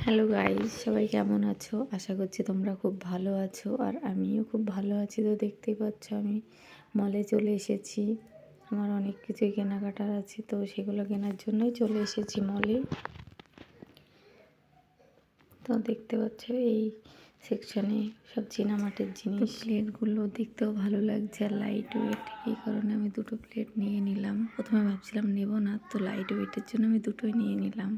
Hello guys, সবাই কেমন আছো? আশা করছি তোমরা খুব ভালো আছো আর আমিও খুব ভালো আছি। তো দেখতেই পাচ্ছ আমি মলে চলে এসেছি। আমার অনেক কিছুই কেনাকাটার আছে, তো সেগুলো কেনার জন্যই চলে এসেছি মলে। তো দেখতে পাচ্ছ এই সেকশনে সব চীনামাটির জিনিস। প্লেটগুলো দেখতেও ভালো লাগছে আর লাইট ওয়েট, এই কারণে আমি দুটো প্লেট নিয়ে নিলাম। প্রথমে ভাবছিলাম নেব না, তো লাইট ওয়েটের জন্য আমি দুটোই নিয়ে নিলাম।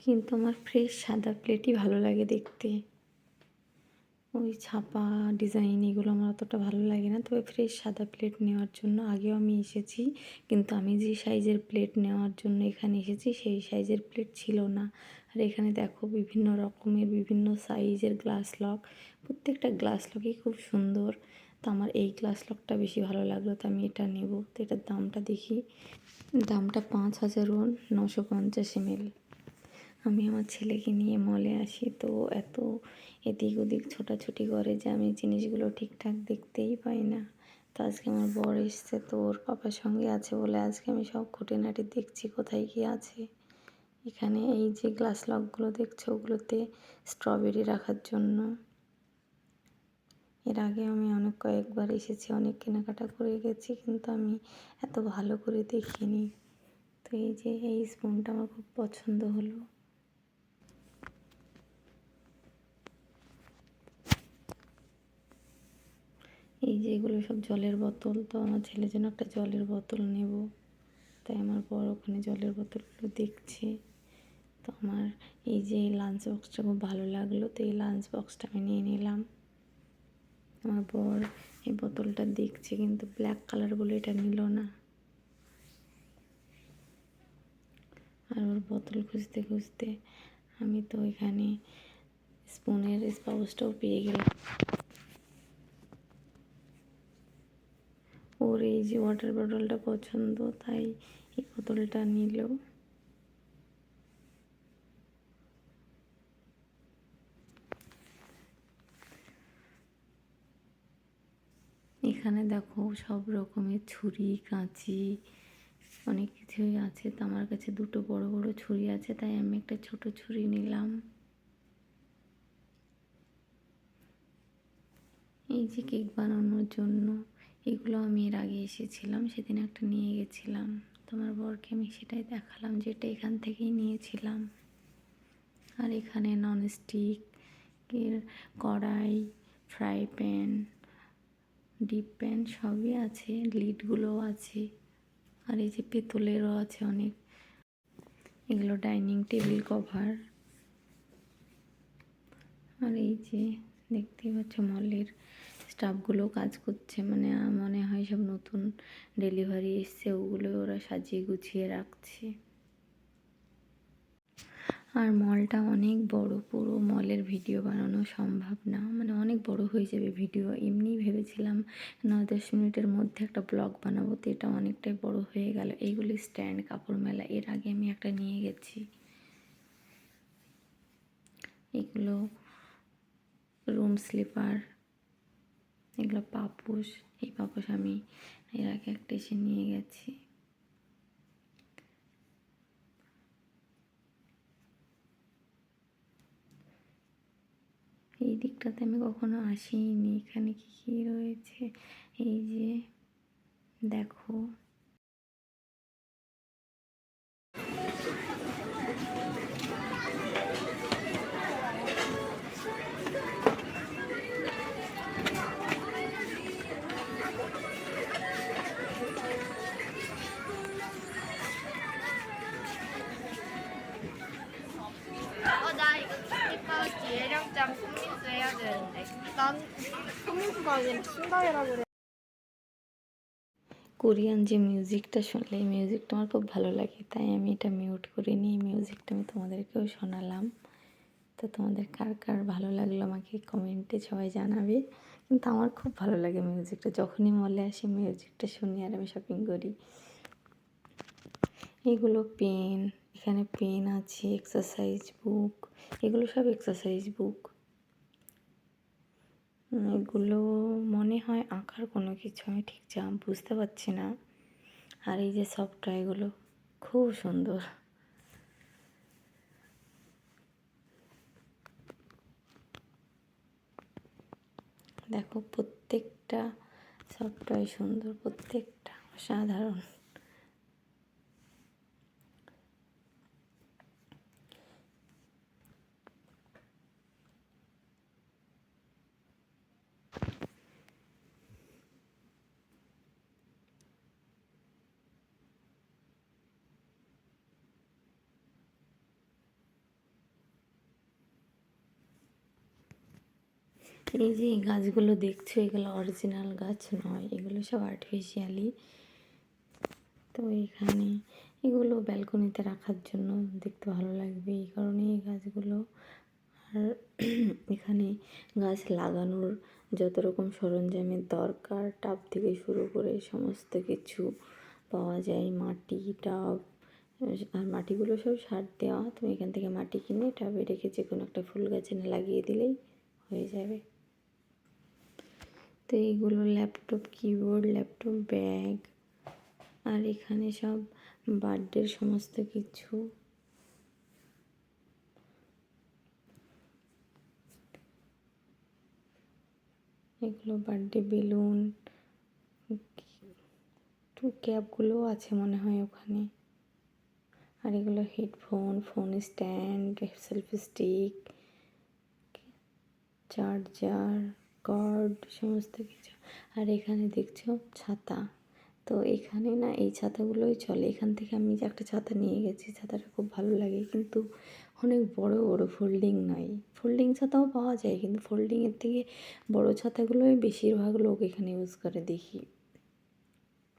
কিন্তু আমার ফ্রেশ সাদা প্লেটই ভালো লাগে দেখতে। ওই ছাপা ডিজাইন এগুলো আমার অতটা ভালো লাগে না। তবে ফ্রেশ সাদা প্লেট নেওয়ার জন্য আগেও আমি এসেছি, কিন্তু আমি যে সাইজের প্লেট নেওয়ার জন্য এখানে এসেছি সেই সাইজের প্লেট ছিল না। আর এখানে দেখো বিভিন্ন রকমের বিভিন্ন সাইজের গ্লাস লক, প্রত্যেকটা গ্লাস লকই খুব সুন্দর। তো আমার এই গ্লাস লকটা বেশি ভালো লাগলো, তো আমি এটা নেব। তো এটার দামটা দেখি, দামটা 5,950 ml। আমি আমার ছেলেকে নিয়ে মলে আসি, তো এত এদিক ওদিক ছোটাছুটি করে যে আমি জিনিসগুলো ঠিকঠাক দেখতেই পাই না। তো আজকে আমার বর এসছে, তো ওর পাপার সঙ্গে আছে বলে আজকে আমি সব খুঁটিনাটি দেখছি কোথায় কী আছে। এখানে এই যে গ্লাস লকগুলো দেখছো, ওগুলোতে স্ট্রবেরি রাখার জন্য। এর আগে আমি কয়েকবার এসেছি, অনেক কেনাকাটা করে গেছি, কিন্তু আমি এত ভালো করে দেখিনি। তো এই যে এই স্পুনটা আমার খুব পছন্দ হলো। এই যে এগুলো সব জলের বোতল, তো আমার ছেলের জন্য একটা জলের বোতল নেব, তাই আমার বর ওখানে জলের বোতলগুলো দেখছে। তো আমার এই যে লাঞ্চ বক্সটা খুব ভালো লাগলো, তো এই লাঞ্চ বক্সটা আমি নিয়ে নিলাম। আমার বর এই বোতলটা দেখছে, কিন্তু ব্ল্যাক কালার বলে এটা নিল না। আর ওর বোতল খুঁজতে খুঁজতে আমি তো এখানে স্পুনের পাউচটাও পেয়ে গেলাম। ওর এই যে ওয়াটার বটলটা পছন্দ, তাই এই বোতলটা নিল। এখানে দেখো সব রকমের ছুরি কাঁচি অনেক কিছুই আছে। তো আমার কাছে দুটো বড় বড় ছুরি আছে, তাই আমি একটা ছোট ছুরি নিলাম। এই যে কেক বানানোর জন্য এগুলো আমি এর আগে এসেছিলাম, সেদিন একটা নিয়ে গেছিলাম। তোমার বরকে আমি সেটাই দেখালাম, যেটা এখান থেকেই নিয়েছিলাম। আর এখানে ননস্টিক এর কড়াই, ফ্রাই প্যান, ডিপ প্যান সবই আছে, লিডগুলোও আছে। আর এই যে পেতলেরও আছে অনেক। এগুলো ডাইনিং টেবিল কভার। আর এই যে দেখতেই পাচ্ছ মলের স্টাফগুলো কাজ করছে, মানে মনে হয় সব নতুন ডেলিভারি এসছে, ওগুলো ওরা সাজিয়ে গুছিয়ে রাখছে। আর মলটা অনেক বড়, পুরো মলের ভিডিও বানানো সম্ভব না, মানে অনেক বড় হয়ে যাবে ভিডিও। এমনি ভেবেছিলাম 9-10 মিনিটের মধ্যে একটা ব্লগ বানাবো, তো এটা অনেকটাই বড় হয়ে গেল। এইগুলি স্ট্যান্ড কাপড় মেলা, এর আগে আমি একটা নিয়ে গেছি। এগুলো রুম স্লিপার, এগুলো পাপোশ। এই পাপোশ আমি এর আগে একটা এসে নিয়ে গেছি। এই দিকটাতে আমি কখনো আসিনি। এখানে কী কী রয়েছে এই যে দেখো। 나 이거 키티파우치 예령장 손민수 해야 되는데. 난 손민수가 아니라 신다이라 그래. কোরিয়ান যে মিউজিকটা শুনলে, এই মিউজিকটা আমার খুব ভালো লাগে, তাই আমি এটা মিউট করে নিই। মিউজিকটা আমি তোমাদেরকেও শোনালাম। তো তোমাদের কার কার ভালো লাগলো আমাকে কমেন্টে সবাই জানাবে। কিন্তু আমার খুব ভালো লাগে মিউজিকটা, যখনই মলে আসি মিউজিকটা শুনি আর আমি শপিং করি। এগুলো পেন, এখানে পেন আছে, এক্সারসাইজ বুক, এগুলো সব এক্সারসাইজ বুক। এগুলো মনে হয় আঁকার কোনো কিছু, আমি ঠিক বুঝতে পারছি না। আর এই যে সফট টয়গুলো খুব সুন্দর। দেখো প্রত্যেকটা সবটাই সুন্দর, প্রত্যেকটা অসাধারণ। এই যে এই গাছগুলো দেখছো, এগুলো অরিজিনাল গাছ নয়, এগুলো সব আর্টিফিশিয়ালি। তো এখানে এগুলো ব্যালকনিতে রাখার জন্য দেখতে ভালো লাগবে, এই কারণে এই গাছগুলো। আর এখানে গাছ লাগানোর যত রকম সরঞ্জামের দরকার, টাব থেকে শুরু করে সমস্ত কিছু পাওয়া যায়, মাটি, টাব। আর মাটিগুলো সব সার দেওয়া, তুমি এখান থেকে মাটি কিনে টাবে রেখে যে কোনো একটা ফুল গাছ এনে লাগিয়ে দিলেই হয়ে যাবে। তো এইগুলো ল্যাপটপ, কিবোর্ড, ল্যাপটপ, ব্যাগ। আর এখানে সব বার্থডের সমস্ত কিছু। এগুলো বার্থডে বেলুন, ক্যাপগুলোও আছে মনে হয় ওখানে। আর এগুলো headphone, phone stand, selfie stick, charger, cord, সমস্ত কিছু। আর এখানে দেখছো ছাতা। তো এখানে না এই ছাতাগুলোই চলে। এখান থেকে আমি যে একটা ছাতা নিয়ে গেছি, ছাতাটা খুব ভালো লাগে, কিন্তু অনেক বড় বড়, ফোল্ডিং নয়। ফোল্ডিং ছাতাও পাওয়া যায়, কিন্তু ফোল্ডিংয়ের থেকে বড় ছাতাগুলোই বেশিরভাগ লোক এখানে ইউজ করে দেখি।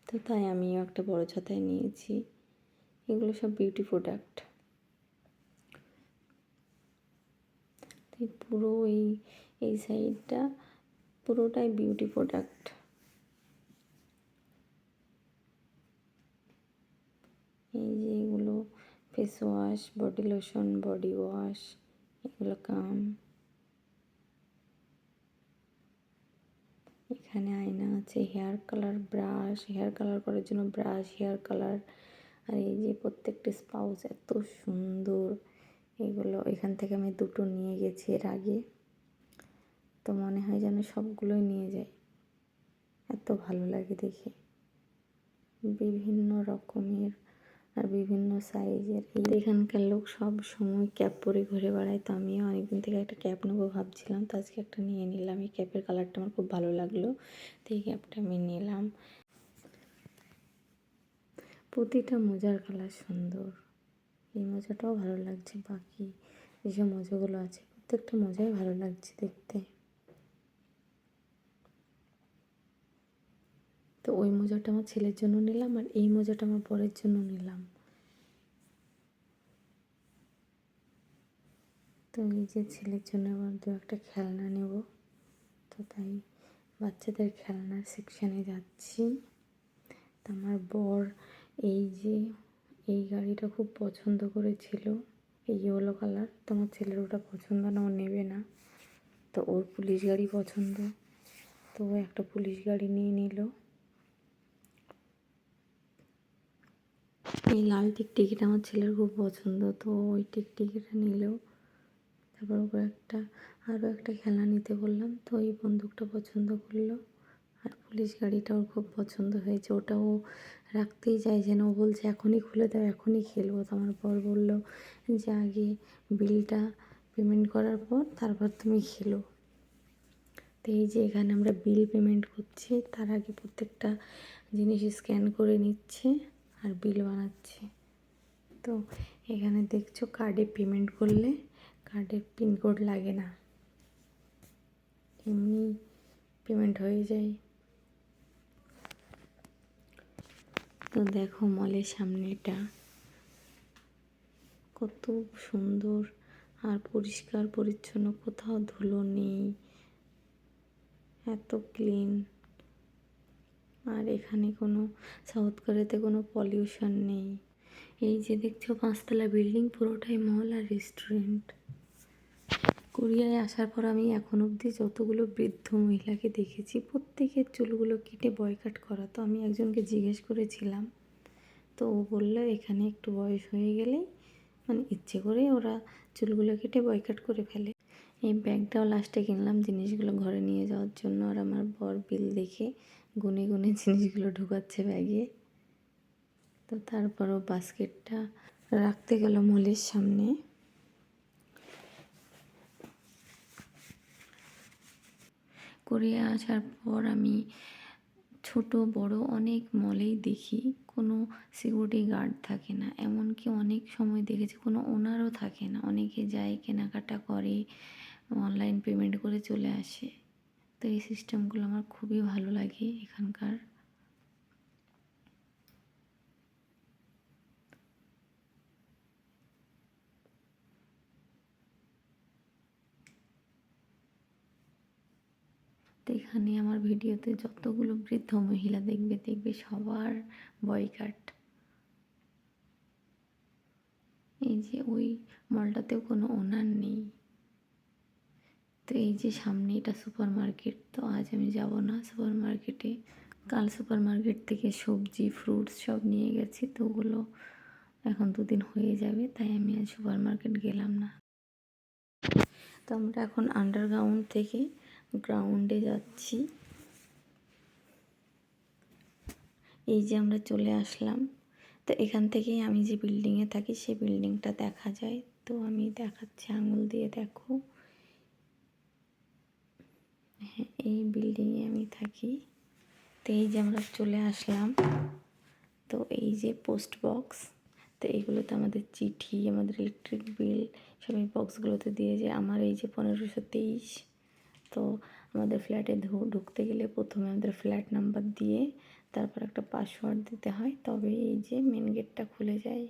তো তাই আমিও একটা বড় ছাতাই নিয়েছি। এগুলো সব বিউটি প্রোডাক্ট। তাই পুরো এই সাইডটা পুরোটাই বিউটি প্রোডাক্ট। এই যে এগুলো face wash, body lotion, body wash, এগুলো কাম। এখানে আয়না আছে, hair colour brush, hair colour করার জন্য ব্রাশ, হেয়ার কালার। আর এই যে প্রত্যেকটা স্পাউস এত সুন্দর। এগুলো এখান থেকে আমি দুটো নিয়ে গেছি এর আগে, তো মনে হয় যেন সবগুলোই নিয়ে যাই, এত ভালো লাগে দেখে। বিভিন্ন রকমের আর বিভিন্ন সাইজের। এখানকার লোক সব সময় ক্যাপ পরে ঘুরে বেড়ায়, তো আমিও অনেকদিন থেকে একটা ক্যাপ নেবো ভাবছিলাম, তো আজকে একটা নিয়ে নিলাম। এই ক্যাপের কালারটা আমার খুব ভালো লাগলো, তো এই ক্যাপটা আমি নিলাম। প্রতিটা মোজার কালার সুন্দর। এই মোজাটাও ভালো লাগছে, বাকি যেসব মোজাগুলো আছে প্রত্যেকটা মোজাই ভালো লাগছে দেখতে। তো ওই মোজাটা আমার ছেলের জন্য নিলাম, আর এই মোজাটা আমার বরের জন্য নিলাম। তো এই যে ছেলের জন্য আবার দু একটা খেলনা নেব, তো তাই বাচ্চাদের খেলনার সেকশানে যাচ্ছি। তো আমার বর এই গাড়িটা খুব পছন্দ করেছিল, এই ইয়েলো কালার। তো আমার ছেলের ওটা পছন্দ না, ও নেবে না। তো ওর পুলিশ গাড়ি পছন্দ, তো ও একটা পুলিশ গাড়ি নিয়ে নিল। এই লাল টিকটিকিটা আমার ছেলের খুব পছন্দ, তো ওই টিকটিকিটা নিল। তারপর ওকে আরও একটা খেলনা নিতে বললাম, তো এই বন্দুকটা পছন্দ করলো। আর পুলিশ গাড়িটা ওর খুব পছন্দ হয়েছে, ওটাও রাখতেই চাইছে না। ও বলছে এখনই খুলে দাও, এখনই খেলবো। তো আমার বর বললো যে আগে বিলটা পেমেন্ট করার পর তারপর তুমি খেলো। তো এই যে এখানে আমরা বিল পেমেন্ট করছি, তার আগে প্রত্যেকটা জিনিস স্ক্যান করে নিচ্ছে আর বিল বানাচ্ছে। তো এখানে দেখছো কার্ডে পেমেন্ট করলে কার্ডের পিনকোড লাগে না, এমনি পেমেন্ট হয়ে যায়। তো দেখো মলের সামনেটা কত সুন্দর আর পরিষ্কার পরিচ্ছন্ন, কোথাও ধুলো নেই, এত ক্লিন। আর এখানে কোনো সাউথ কোরিয়াতে কোনো পলিউশন নেই। এই যে দেখছো 5তলা বিল্ডিং, পুরোটাই মল আর রেস্টুরেন্ট। কোরিয়ায় আসার পর আমি এখন অবধি যতগুলো বৃদ্ধ মহিলাকে দেখেছি প্রত্যেকের চুলগুলো কেটে বয়কাট করা। তো আমি একজনকে জিজ্ঞেস করেছিলাম, তো ও বললো এখানে একটু বয়স হয়ে গেলেই মানে ইচ্ছে করে ওরা চুলগুলো কেটে বয়কাট করে ফেলে। এই ব্যাগটাও লাস্টে কিনলাম জিনিসগুলো ঘরে নিয়ে যাওয়ার জন্য। আর আমার বর বিল দেখে গুনে গুনে জিনিসগুলো ঢুকাচ্ছে ব্যাগে। তো তারপরও বাস্কেটটা রাখতে গেল মলের সামনে। কোরিয়া আসার পর আমি ছোট বড় অনেক মলেই দেখি কোনো সিকিউরিটি গার্ড থাকে না, এমনকি অনেক সময় দেখেছি কোনো ওনারও থাকে না। অনেকে যায় কেনাকাটা করে, অনলাইন পেমেন্ট করে চলে আসে। তো এই সিস্টেমগুলো আমার খুবই ভালো লাগে এখানকার। তো এখানে আমার ভিডিওতে যতগুলো বৃদ্ধ মহিলা দেখবে সবার বয়কাট। এই যে ওই মলটাতেও কোনো ওনার নেই। তো এই যে সামনে এটা সুপার মার্কেট। তো আজ আমি যাব না সুপার মার্কেটে, কাল সুপার মার্কেট থেকে সবজি ফ্রুটস সব নিয়ে গেছি। তো ওগুলো এখন 2 দিন হয়ে যাবে, তাই আমি আজ সুপার মার্কেট গেলাম না। তো আমরা এখন আন্ডারগ্রাউন্ড থেকে গ্রাউন্ডে যাচ্ছি। এই যে আমরা চলে আসলাম। তো এখান থেকেই আমি যে বিল্ডিংয়ে থাকি সেই বিল্ডিংটা দেখা যায়। তো আমি দেখাচ্ছি আঙুল দিয়ে, দেখো। হ্যাঁ, এই বিল্ডিংয়ে আমি থাকি। তো এই যে আমরা চলে আসলাম। তো এই যে পোস্ট বক্স। তো এইগুলোতে আমাদের চিঠি, আমাদের ইলেকট্রিক বিল সব এই বক্সগুলোতে দিয়ে যায়। আমার এই যে 1523। তো আমাদের ফ্ল্যাটে ঢুকতে গেলে প্রথমে আমাদের ফ্ল্যাট নাম্বার দিয়ে তারপর একটা পাসওয়ার্ড দিতে হয়, তবে এই যে মেন গেটটা খুলে যায়।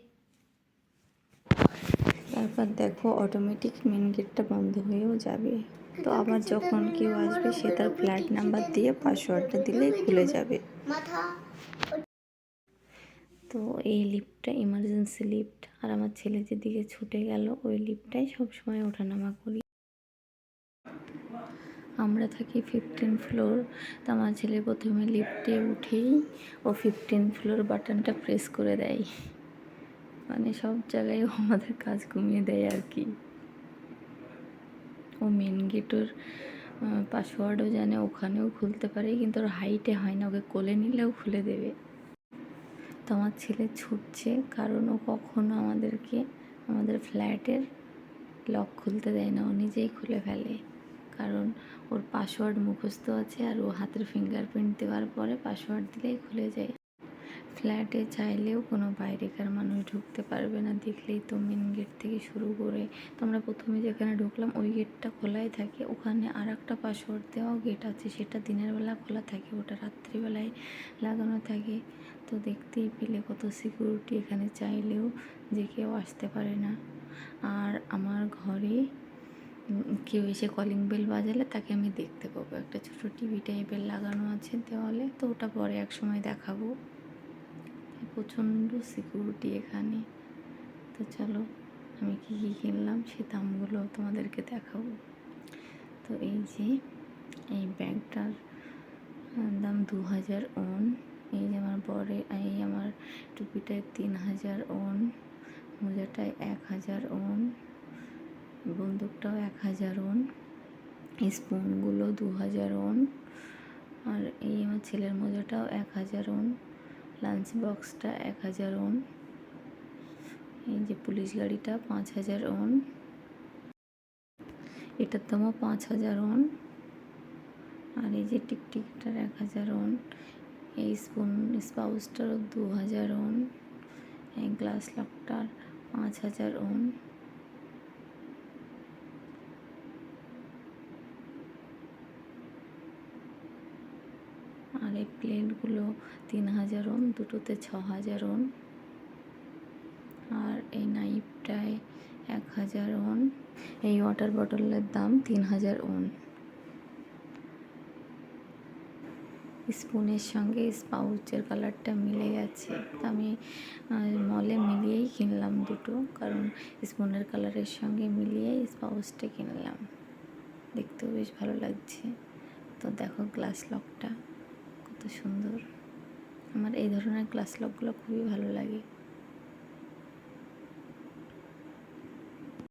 তারপর দেখো অটোমেটিক মেন গেটটা বন্ধ হয়েও যাবে। তো আবার যখন কেউ আসবে সে তার ফ্ল্যাট নাম্বার দিয়ে পাসওয়ার্ডটা দিলেই খুলে যাবে। তো এই লিফটটা ইমার্জেন্সি লিফট। আর আমার ছেলে যেদিকে ছুটে গেল ওই লিফটটাই সবসময় ওঠানামা করি। আমরা থাকি 15 ফ্লোর। তো আমার ছেলে প্রথমে লিফটে উঠেই ও 15 ফ্লোর বাটনটা প্রেস করে দেয়। মানে সব জায়গায় ও আমাদের কাজ কমিয়ে দেয় আর কি। ও মেন গেটের পাসওয়ার্ডও জানে, ওখানেও খুলতে পারে, কিন্তু ওর হাইটে হয় না, ওকে কোলে নিলেও খুলে দেবে। তো আমার ছেলে ছুটছে কারণ ও কখনো আমাদের ফ্ল্যাটের লক খুলতে দেয় না, ও নিজেই খুলে ফেলে। কারণ ওর পাসওয়ার্ড মুখস্থ আছে আর ও হাতের ফিঙ্গারপ্রিন্ট দেওয়ার পরে পাসওয়ার্ড দিলেই খুলে যায়। ফ্ল্যাটে চাইলেও কোনো বাইরেকার মানুষ ঢুকতে পারবে না, দেখলেই তো মেন গেট থেকে শুরু করে। তো আমরা প্রথমে যেখানে ঢুকলাম ওই গেটটা খোলাই থাকে, ওখানে আর একটা পাসওয়ার্ড দেওয়াও গেট আছে, সেটা দিনের বেলা খোলা থাকে, ওটা রাত্রিবেলায় লাগানো থাকে। তো দেখতেই পেলে কত সিকিউরিটি, এখানে চাইলেও যে কেউ আসতে পারে না। আর আমার ঘরে কেউ এসে কলিং বেল বাজালে তাকে আমি দেখতে পাবো। একটা ছোটো টিভি টাইপের লাগানো আছে দেওয়ালে, তো ওটা পরে এক সময় দেখাবো। প্রচণ্ড সিকিউরিটি এখানে। তো চলো আমি কী কী কিনলাম সে দামগুলো তোমাদেরকে দেখাবো। তো এই যে এই ব্যাগটার দাম 2000 ওন। এই যে আমার এই আমার টুপিটায় 3000 ওন, মোজাটায় 1000 ওন, বন্দুকটাও 1000 ওন, স্পুনগুলো 2000 ওন, আর এই আমার ছেলের মোজাটাও 1000 ওন, লাঞ্চ বক্সটা 1000 ওন, এই যে পুলিশ গাড়িটা 5000 ওন, এটার দামও 5000 ওন, আর এই যে টিকটিকটার 1000 ওন, এই স্পাউসটারও 2000 ওন, এই গ্লাস লকটার 5000 ওন, আর এই প্লেটগুলো 3000 ওন, দুটোতে 6000 ওন, আর এই নাইফটায় 1000 ওন, এই ওয়াটার বটলের দাম 3000 ওন। স্পুনের সঙ্গে স্পাউচের কালারটা মিলে গেছে, তো আমি মলে মিলিয়েই কিনলাম দুটো, কারণ স্পুনের কালারের সঙ্গে মিলিয়েই স্পাউচটা কিনলাম, দেখতেও বেশ ভালো লাগছে। তো দেখো গ্লাস লকটা কত সুন্দর, আমার এই ধরনের গ্লাস লকগুলো খুবই ভালো লাগে।